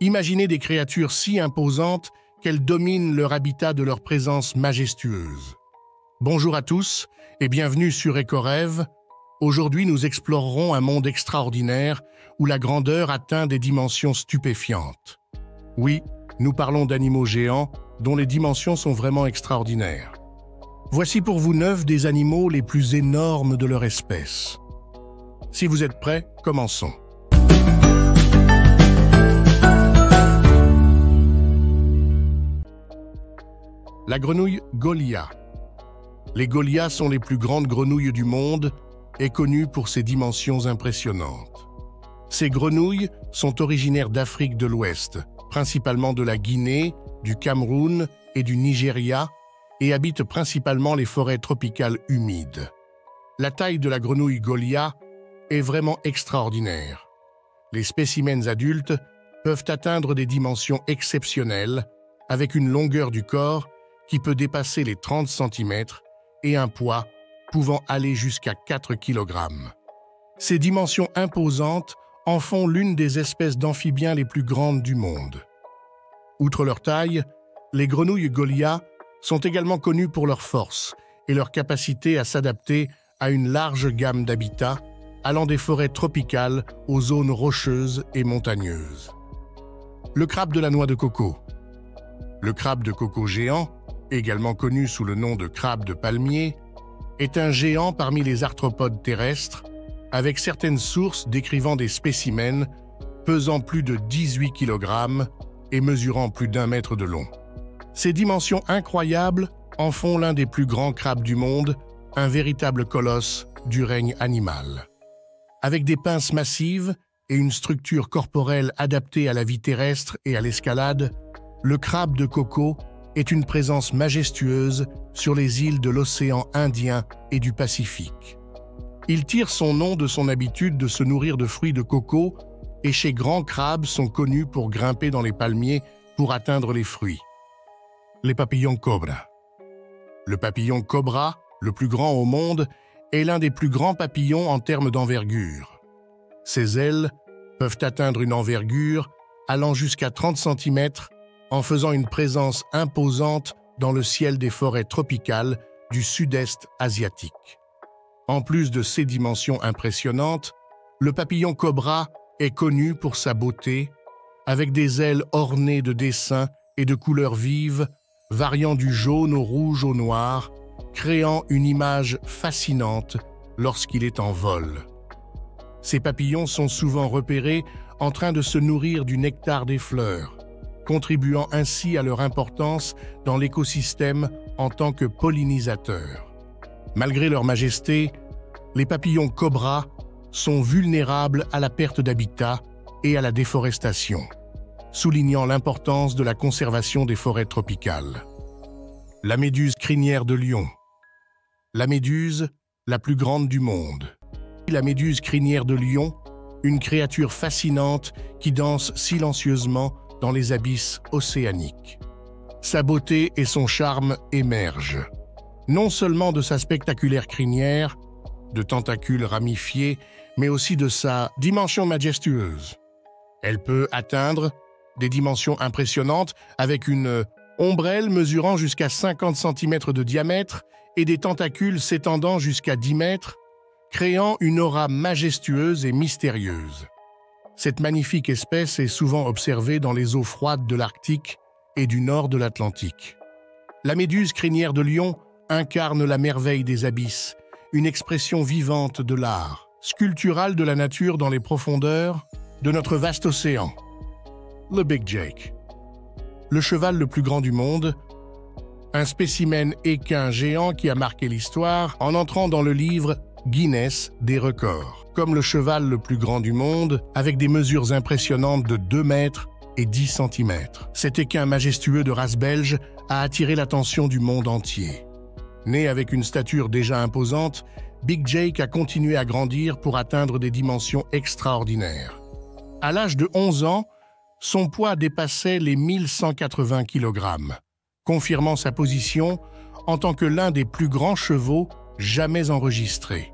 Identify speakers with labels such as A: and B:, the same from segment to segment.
A: Imaginez des créatures si imposantes qu'elles dominent leur habitat de leur présence majestueuse. Bonjour à tous et bienvenue sur Éco-Rêve. Aujourd'hui, nous explorerons un monde extraordinaire où la grandeur atteint des dimensions stupéfiantes. Oui, nous parlons d'animaux géants dont les dimensions sont vraiment extraordinaires. Voici pour vous 9 des animaux les plus énormes de leur espèce. Si vous êtes prêts, commençons. La grenouille Goliath. Les Goliaths sont les plus grandes grenouilles du monde et connues pour ses dimensions impressionnantes. Ces grenouilles sont originaires d'Afrique de l'Ouest, principalement de la Guinée, du Cameroun et du Nigeria, et habitent principalement les forêts tropicales humides. La taille de la grenouille Goliath est vraiment extraordinaire. Les spécimens adultes peuvent atteindre des dimensions exceptionnelles, avec une longueur du corps qui peut dépasser les 30 cm et un poids pouvant aller jusqu'à 4 kg. Ces dimensions imposantes en font l'une des espèces d'amphibiens les plus grandes du monde. Outre leur taille, les grenouilles Goliath sont également connues pour leur force et leur capacité à s'adapter à une large gamme d'habitats, allant des forêts tropicales aux zones rocheuses et montagneuses. Le crabe de la noix de coco. Le crabe de coco géant, également connu sous le nom de crabe de palmier, est un géant parmi les arthropodes terrestres, avec certaines sources décrivant des spécimens pesant plus de 18 kg et mesurant plus d'1 mètre de long. Ces dimensions incroyables en font l'un des plus grands crabes du monde, un véritable colosse du règne animal. Avec des pinces massives et une structure corporelle adaptée à la vie terrestre et à l'escalade, le crabe de coco est une présence majestueuse sur les îles de l'océan Indien et du Pacifique. Il tire son nom de son habitude de se nourrir de fruits de coco et ces grands crabes sont connus pour grimper dans les palmiers pour atteindre les fruits. Les papillons cobra. Le papillon cobra, le plus grand au monde, est l'un des plus grands papillons en termes d'envergure. Ses ailes peuvent atteindre une envergure allant jusqu'à 30 cm en faisant une présence imposante dans le ciel des forêts tropicales du sud-est asiatique. En plus de ses dimensions impressionnantes, le papillon cobra est connu pour sa beauté, avec des ailes ornées de dessins et de couleurs vives, variant du jaune au rouge au noir, créant une image fascinante lorsqu'il est en vol. Ces papillons sont souvent repérés en train de se nourrir du nectar des fleurs, contribuant ainsi à leur importance dans l'écosystème en tant que pollinisateurs. Malgré leur majesté, les papillons cobra sont vulnérables à la perte d'habitat et à la déforestation, soulignant l'importance de la conservation des forêts tropicales. La méduse crinière de lion. La méduse, la plus grande du monde. La méduse crinière de lion, une créature fascinante qui danse silencieusement dans les abysses océaniques. Sa beauté et son charme émergent, non seulement de sa spectaculaire crinière, de tentacules ramifiés, mais aussi de sa dimension majestueuse. Elle peut atteindre des dimensions impressionnantes avec une ombrelle mesurant jusqu'à 50 cm de diamètre et des tentacules s'étendant jusqu'à 10 mètres, créant une aura majestueuse et mystérieuse. Cette magnifique espèce est souvent observée dans les eaux froides de l'Arctique et du nord de l'Atlantique. La méduse crinière de lion incarne la merveille des abysses, une expression vivante de l'art, sculptural de la nature dans les profondeurs de notre vaste océan. Le Big Jake. Le cheval le plus grand du monde, un spécimen équin géant qui a marqué l'histoire en entrant dans le livre Guinness des records, comme le cheval le plus grand du monde, avec des mesures impressionnantes de 2 mètres et 10 cm. Cet équin majestueux de race belge a attiré l'attention du monde entier. Né avec une stature déjà imposante, Big Jake a continué à grandir pour atteindre des dimensions extraordinaires. À l'âge de 11 ans, son poids dépassait les 1180 kg, confirmant sa position en tant que l'un des plus grands chevaux jamais enregistrés.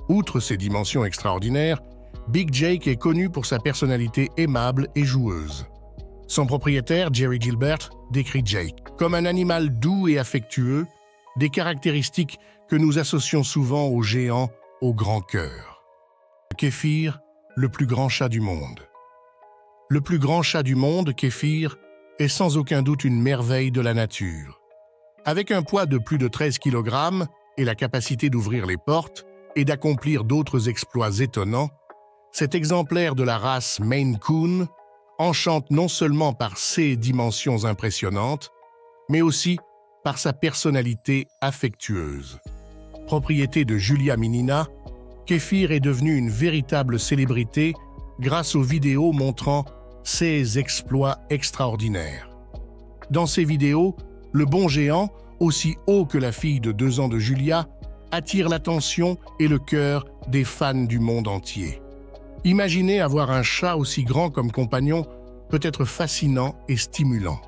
A: Outre ses dimensions extraordinaires, Big Jake est connu pour sa personnalité aimable et joueuse. Son propriétaire, Jerry Gilbert, décrit Jake comme un animal doux et affectueux, des caractéristiques que nous associons souvent aux géants au grand cœur. Kéfir, le plus grand chat du monde. Le plus grand chat du monde, Kéfir, est sans aucun doute une merveille de la nature. Avec un poids de plus de 13 kg et la capacité d'ouvrir les portes et d'accomplir d'autres exploits étonnants, cet exemplaire de la race Maine Coon enchante non seulement par ses dimensions impressionnantes, mais aussi par sa personnalité affectueuse. Propriété de Julia Minina, Kéfir est devenu une véritable célébrité grâce aux vidéos montrant ses exploits extraordinaires. Dans ces vidéos, le bon géant, aussi haut que la fille de 2 ans de Julia, attire l'attention et le cœur des fans du monde entier. Imaginez avoir un chat aussi grand comme compagnon peut être fascinant et stimulant.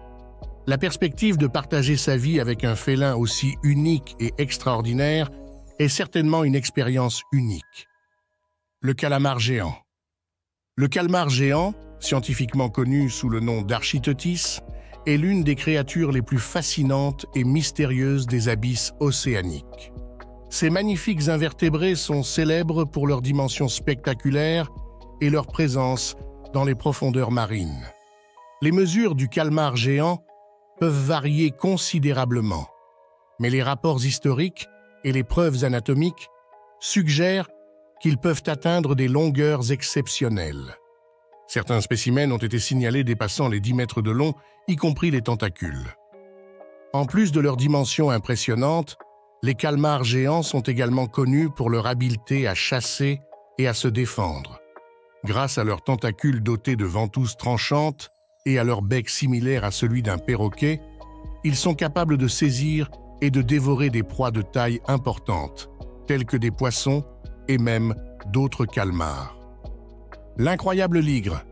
A: La perspective de partager sa vie avec un félin aussi unique et extraordinaire est certainement une expérience unique. Le calamar géant. Le calmar géant, scientifiquement connu sous le nom d'Architeuthis, est l'une des créatures les plus fascinantes et mystérieuses des abysses océaniques. Ces magnifiques invertébrés sont célèbres pour leurs dimensions spectaculaires et leur présence dans les profondeurs marines. Les mesures du calmar géant peuvent varier considérablement, mais les rapports historiques et les preuves anatomiques suggèrent qu'ils peuvent atteindre des longueurs exceptionnelles. Certains spécimens ont été signalés dépassant les 10 mètres de long, y compris les tentacules. En plus de leurs dimensions impressionnantes, les calmars géants sont également connus pour leur habileté à chasser et à se défendre. Grâce à leurs tentacules dotés de ventouses tranchantes et à leur bec similaire à celui d'un perroquet, ils sont capables de saisir et de dévorer des proies de taille importante, telles que des poissons et même d'autres calmars. L'incroyable ligre.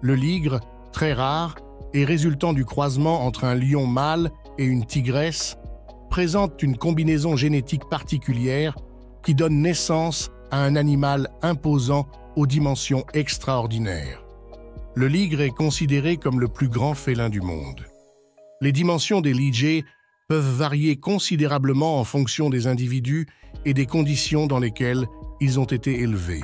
A: Le ligre, très rare et résultant du croisement entre un lion mâle et une tigresse, présente une combinaison génétique particulière qui donne naissance à un animal imposant aux dimensions extraordinaires. Le ligre est considéré comme le plus grand félin du monde. Les dimensions des ligers peuvent varier considérablement en fonction des individus et des conditions dans lesquelles ils ont été élevés.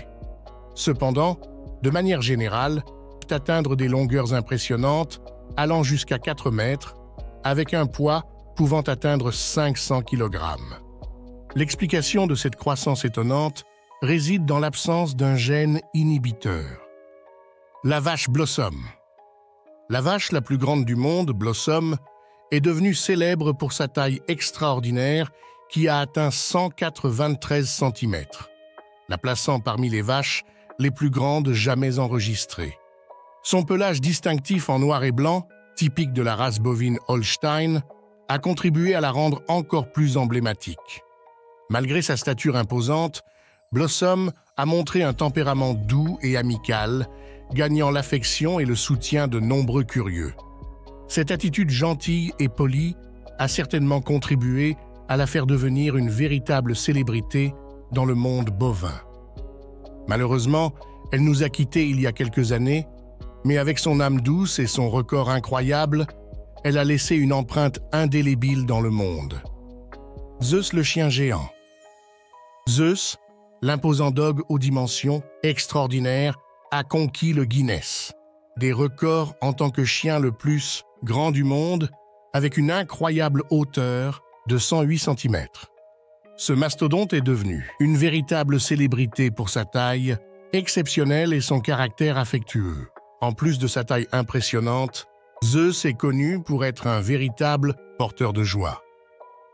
A: Cependant, de manière générale, ils peuvent atteindre des longueurs impressionnantes allant jusqu'à 4 mètres, avec un poids pouvant atteindre 500 kg. L'explication de cette croissance étonnante réside dans l'absence d'un gène inhibiteur. La vache Blossom. La vache la plus grande du monde, Blossom, est devenue célèbre pour sa taille extraordinaire qui a atteint 193 cm, la plaçant parmi les vaches les plus grandes jamais enregistrées. Son pelage distinctif en noir et blanc, typique de la race bovine Holstein, a contribué à la rendre encore plus emblématique. Malgré sa stature imposante, Blossom a montré un tempérament doux et amical, gagnant l'affection et le soutien de nombreux curieux. Cette attitude gentille et polie a certainement contribué à la faire devenir une véritable célébrité dans le monde bovin. Malheureusement, elle nous a quittés il y a quelques années, mais avec son âme douce et son record incroyable, elle a laissé une empreinte indélébile dans le monde. Zeus le chien géant. Zeus, l'imposant dogue aux dimensions extraordinaires, a conquis le Guinness, des records en tant que chien le plus grand du monde, avec une incroyable hauteur de 108 cm. Ce mastodonte est devenu une véritable célébrité pour sa taille exceptionnelle et son caractère affectueux. En plus de sa taille impressionnante, Zeus est connu pour être un véritable porteur de joie.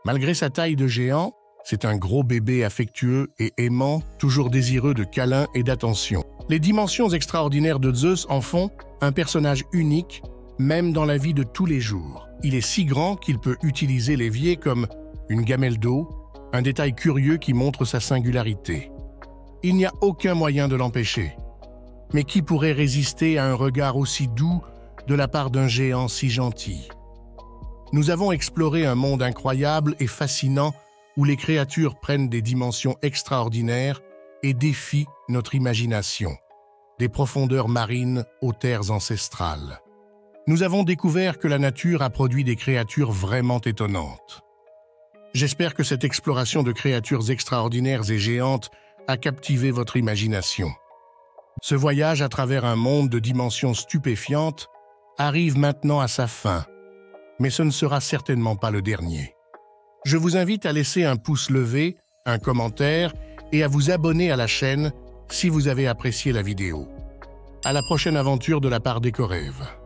A: Malgré sa taille de géant, c'est un gros bébé affectueux et aimant, toujours désireux de câlins et d'attention. Les dimensions extraordinaires de Zeus en font un personnage unique, même dans la vie de tous les jours. Il est si grand qu'il peut utiliser l'évier comme une gamelle d'eau, un détail curieux qui montre sa singularité. Il n'y a aucun moyen de l'empêcher. Mais qui pourrait résister à un regard aussi doux de la part d'un géant si gentil? Nous avons exploré un monde incroyable et fascinant où les créatures prennent des dimensions extraordinaires et défient notre imagination, des profondeurs marines aux terres ancestrales. nous avons découvert que la nature a produit des créatures vraiment étonnantes. J'espère que cette exploration de créatures extraordinaires et géantes a captivé votre imagination. Ce voyage à travers un monde de dimensions stupéfiantes arrive maintenant à sa fin, mais ce ne sera certainement pas le dernier. Je vous invite à laisser un pouce levé, un commentaire et à vous abonner à la chaîne si vous avez apprécié la vidéo. À la prochaine aventure de la part d'Ecorêve.